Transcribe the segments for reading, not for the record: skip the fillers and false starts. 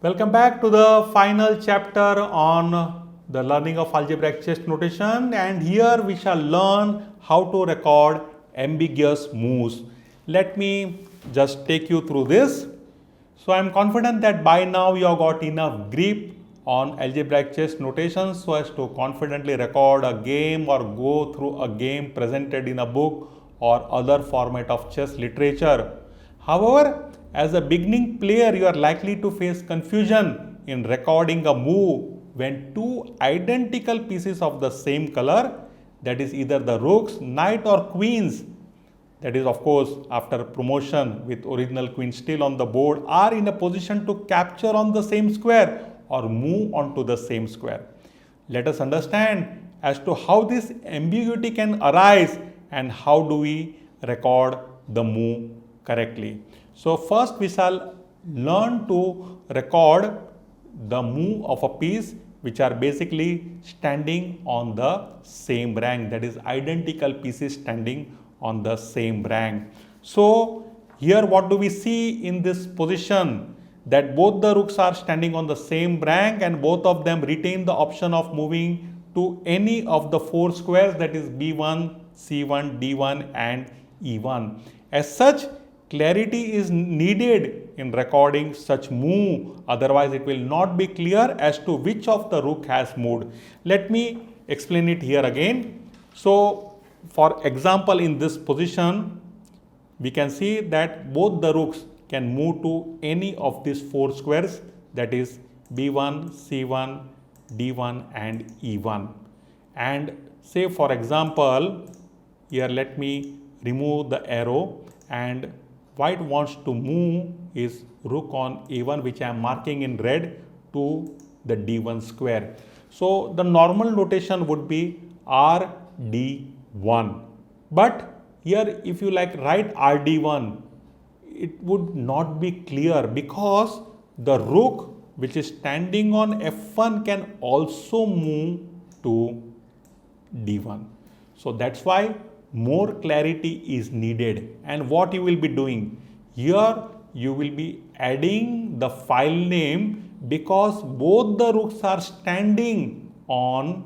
Welcome back to the final chapter on the learning of algebraic chess notation, and here we shall learn how to record ambiguous moves. Let me just take you through this. So I am confident that by now you have got enough grip on algebraic chess notation so as to confidently record a game or go through a game presented in a book or other format of chess literature. However, as a beginning player, you are likely to face confusion in recording a move when two identical pieces of the same color, that is either the rooks, knight or queens, that is of course after promotion with original queen still on the board, are in a position to capture on the same square or move onto the same square. Let us understand as to how this ambiguity can arise and how do we record the move correctly. So first we shall learn to record the move of a piece which are basically standing on the same rank, that is identical pieces standing on the same rank. So here what do we see in this position? That both the rooks are standing on the same rank and both of them retain the option of moving to any of the four squares, that is B1, C1, D1 and E1. As such, clarity is needed in recording such move, otherwise it will not be clear as to which of the rook has moved. Let me explain it here again. So for example, in this position we can see that both the rooks can move to any of these four squares, that is B1, C1, D1 and E1. And say for example, here let me remove the arrow, and white wants to move his rook on A1, which I am marking in red, to the D1 square. So the normal notation would be RD1. But here if you like write RD1, it would not be clear because the rook which is standing on F1 can also move to D1. So that's why more clarity is needed. And what you will be doing here, you will be adding the file name because both the rooks are standing on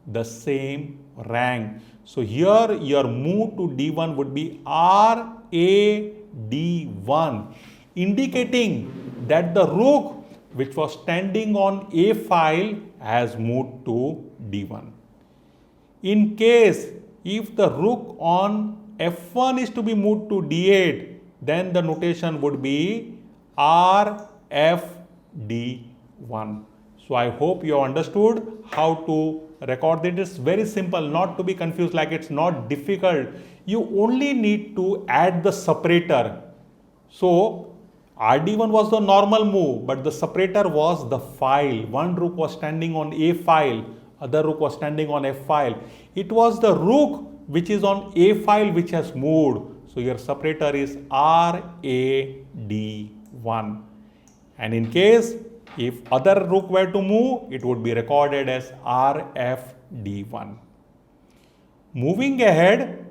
the same rank. So here your move to D1 would be RAD1, indicating that the rook which was standing on A file has moved to D1. In case if the rook on F1 is to be moved to D8, then the notation would be RFD1. So I hope you have understood how to record it. It's very simple, not to be confused, like it's not difficult. You only need to add the separator. So RD1 was the normal move, but the separator was the file. One rook was standing on A file, other rook was standing on F file. It was the rook which is on A file which has moved. So your separator is RAD1. And in case if other rook were to move, it would be recorded as RFD1. Moving ahead,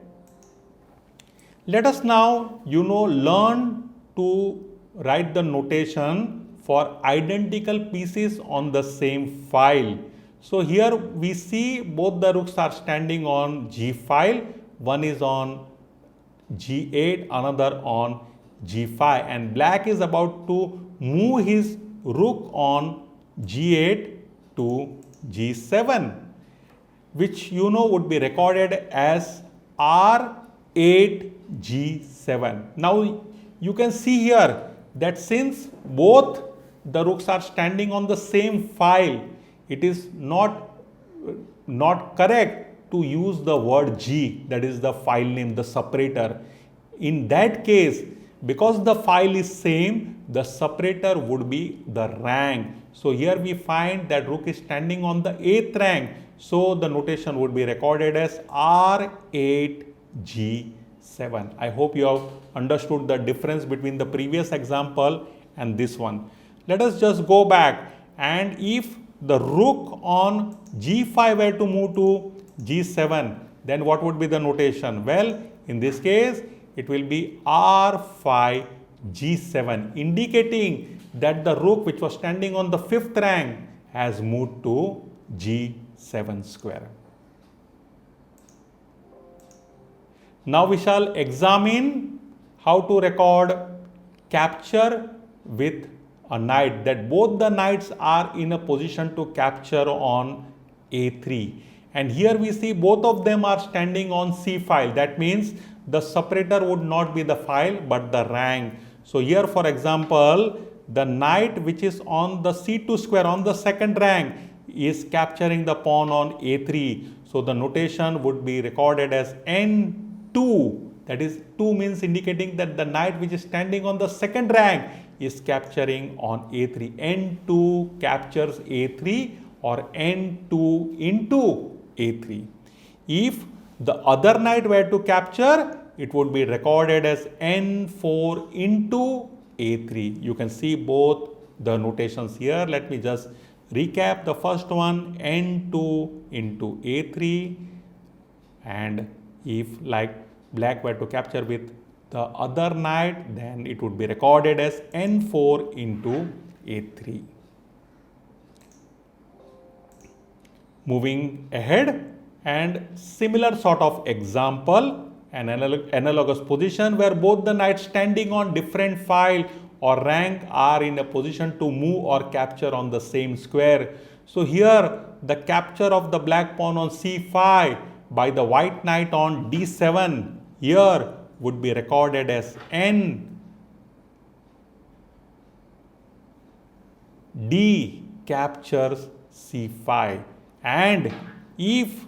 let us now learn to write the notation for identical pieces on the same file. So here we see both the rooks are standing on G file, one is on G8, another on G5, and black is about to move his rook on G8 to G7, which would be recorded as R8G7. Now you can see here that since both the rooks are standing on the same file, it is not correct to use the word G, that is the file name, the separator. In that case, because the file is same, the separator would be the rank. So here we find that rook is standing on the 8th rank. So the notation would be recorded as R8G7. I hope you have understood the difference between the previous example and this one. Let us just go back, and if the rook on G5 were to move to G7, then what would be the notation? Well, in this case, it will be R5 G7, indicating that the rook which was standing on the 5th rank has moved to G7 square. Now we shall examine how to record capture with a knight, that both the knights are in a position to capture on A3. And here we see both of them are standing on C file. That means the separator would not be the file but the rank. So here, for example, the knight which is on the C2 square on the 2nd rank is capturing the pawn on A3. So the notation would be recorded as N2. That is, 2 means indicating that the knight which is standing on the 2nd rank is capturing on A3. N2 captures A3 or N2 into A3. If the other knight were to capture, it would be recorded as N4 into A3. You can see both the notations here. Let me just recap the first one, N2 into A3, and if like black were to capture with the other knight, then it would be recorded as N4 into A3. Moving ahead, and similar sort of example, an analogous position where both the knights standing on different file or rank are in a position to move or capture on the same square. So here the capture of the black pawn on C5 by the white knight on D7 here would be recorded as N D captures C5. And if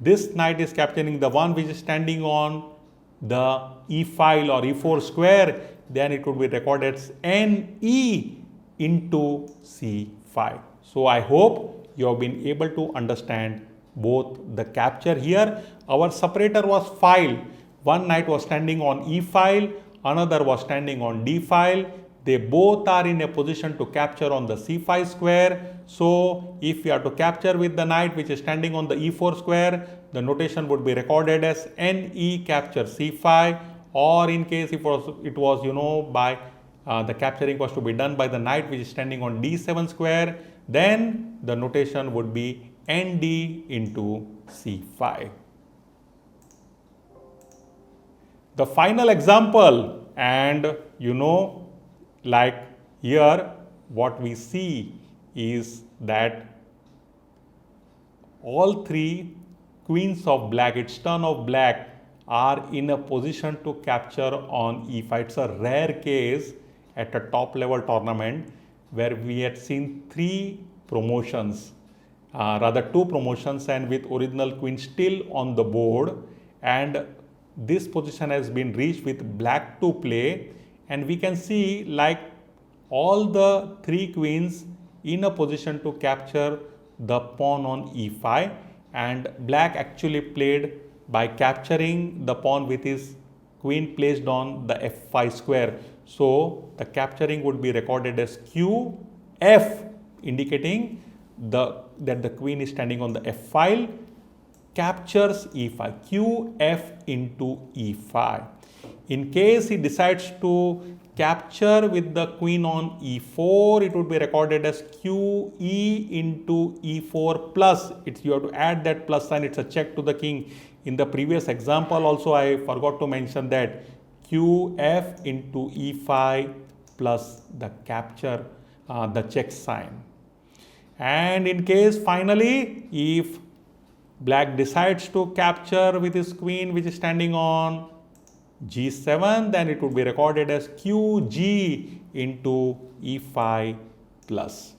this knight is capturing the one which is standing on the E file or E4 square, then it would be recorded as NE into C5. So I hope you have been able to understand both the capture here. Our separator was file. One knight was standing on E file, another was standing on D file. They both are in a position to capture on the C5 square. So if we are to capture with the knight which is standing on the E4 square, the notation would be recorded as NE capture C5, or in case if it was by the capturing was to be done by the knight which is standing on D7 square, then the notation would be ND into C5. The final example, and like here what we see is that all three queens of black, its turn of black, are in a position to capture on E5. It's a rare case at a top level tournament where we had seen 3 promotions, rather 2 promotions, and with original queen still on the board, and this position has been reached with black to play, and we can see like all the 3 queens in a position to capture the pawn on E5, and black actually played by capturing the pawn with his queen placed on the F5 square. So the capturing would be recorded as QF, indicating that the queen is standing on the F file, captures E5, QF into E5. In case he decides to capture with the queen on E4, it would be recorded as QE into E4 plus. You have to add that plus sign, it's a check to the king. In the previous example also I forgot to mention that QF into E5 plus the capture, the check sign. And in case finally if black decides to capture with his queen which is standing on G7, then it would be recorded as QG into E5 plus.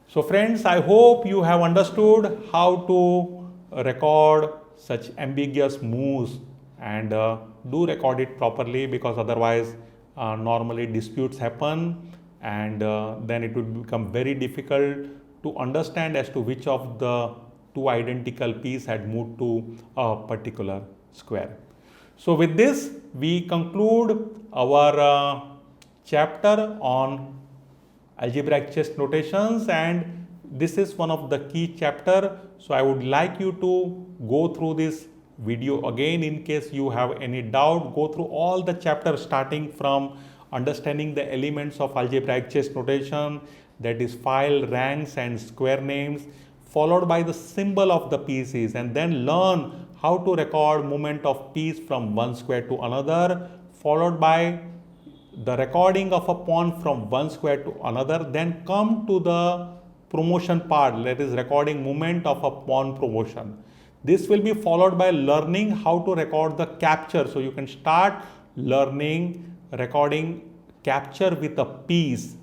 So friends, I hope you have understood how to record such ambiguous moves, and do record it properly, because otherwise normally disputes happen, and then it would become very difficult to understand as to which of the 2 identical pieces had moved to a particular square. So with this we conclude our chapter on algebraic chess notations, and this is one of the key chapter. So I would like you to go through this video again in case you have any doubt. Go through all the chapters starting from understanding the elements of algebraic chess notation, that is file, ranks and square names, followed by the symbol of the pieces, and then learn how to record movement of piece from one square to another, followed by the recording of a pawn from one square to another, then come to the promotion part, that is recording movement of a pawn promotion. This will be followed by learning how to record the capture. So you can start learning recording capture with a piece.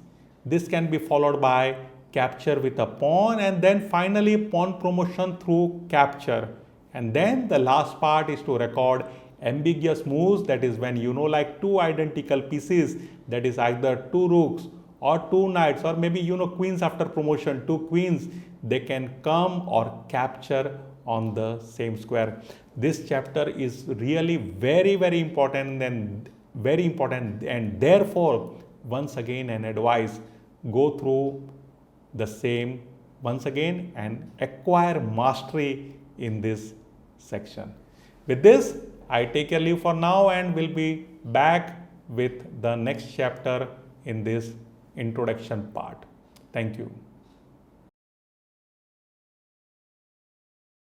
This can be followed by capture with a pawn, and then finally pawn promotion through capture. And then the last part is to record ambiguous moves, that is when like two identical pieces, that is either two rooks or two knights, or maybe queens after promotion, two queens, they can come or capture on the same square. This chapter is really very important and therefore once again an advice, go through the same once again and acquire mastery in this section. With this, I take a leave for now and will be back with the next chapter in this introduction part. Thank you.